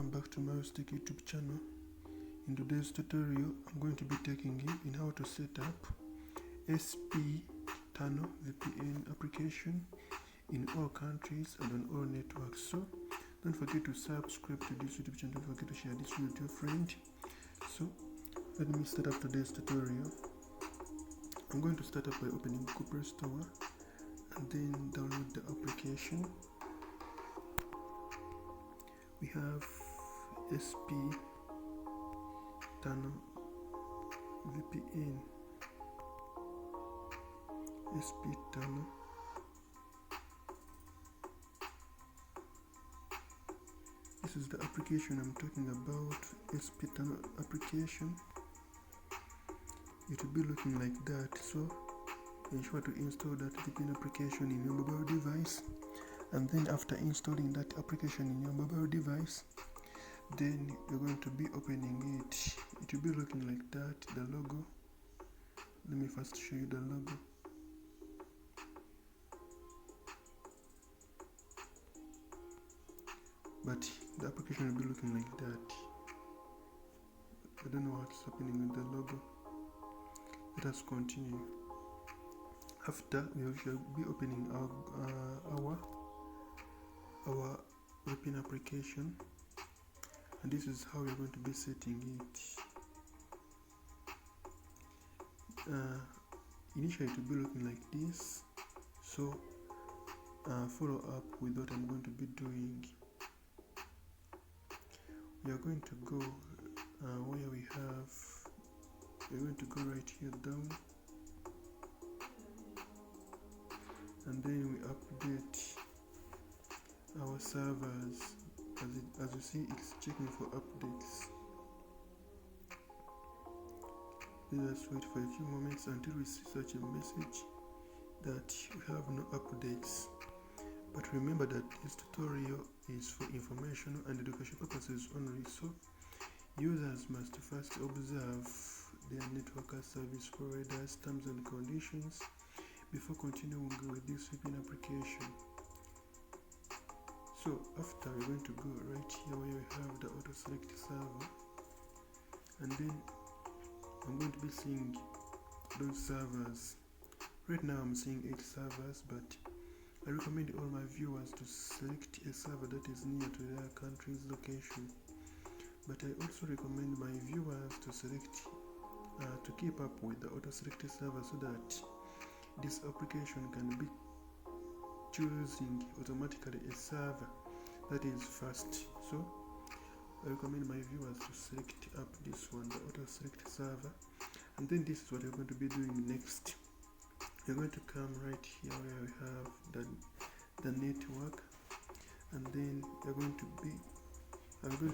welcome back to my Tech YouTube channel. In today's tutorial, I'm going to be taking you in how to set up SP Tunnel VPN application in all countries and on all networks. So don't forget to subscribe to this YouTube channel. Don't forget to share this video with your friend. So let me start up today's tutorial. I'm going to start up by opening Google Play Store and then download the application. We have SP Tunnel VPN. SP Tunnel. This is the application I'm talking about, SP Tunnel application. It will be looking like that. So ensure to install that VPN application in your mobile device, and then after installing that application in your mobile device, then you're going to be opening it. It will be looking like that, the logo. Let me first show you the logo. But the application will be looking like that. I don't know what's happening with the logo. Let us continue. After, we shall be opening our VPN application, and this is how we're going to be setting it. Initially it will be looking like this, so follow up with what I'm going to be doing. We are going to go where we're going to go right here down, and then we update our servers. As you see, it's checking for updates. Let us wait for a few moments until we see such a message that we have no updates. But remember that this tutorial is for informational and education purposes only, so users must first observe their network service providers' terms and conditions before continuing with this VPN application. So after, we're going to go right here where we have the auto select server, and then I'm going to be seeing those servers. Right now I'm seeing 8 servers, but I recommend all my viewers to select a server that is near to their country's location. But I also recommend my viewers to select to keep up with the auto select server, so that this application can be choosing automatically a server that is fast. So I recommend my viewers to select up this one, the auto select server, and then this is what you're going to be doing next. You're going to come right here where we have the network, and then I'm going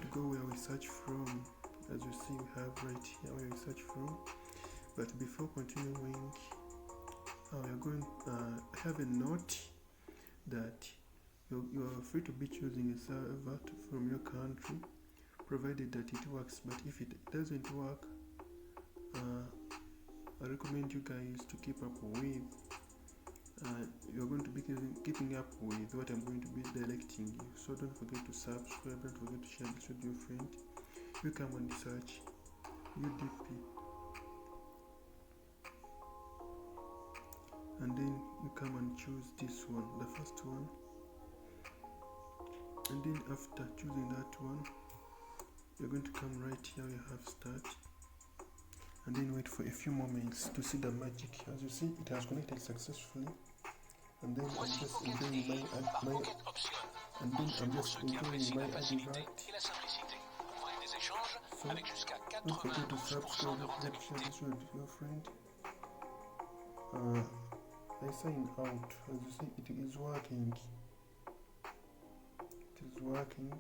to go where we search from. As you see, we have right here where we search from. But before continuing, we're going have a note that you are free to be choosing a server from your country, provided that it works. But if it doesn't work, I recommend you guys to keep up with. You're going to be keeping up with what I'm going to be directing you. So don't forget to subscribe. Don't forget to share this with your friend. You come and search UDP, and then you come and choose this one, the first one, and then after choosing that one, you're going to come right here. You have start, and then wait for a few moments to see the magic. As you see, it has connected successfully, and then I'm just enjoying my advert. So don't forget to subscribe, don't forget to share this with your friend. I sign out. As you see, it is working. It is working.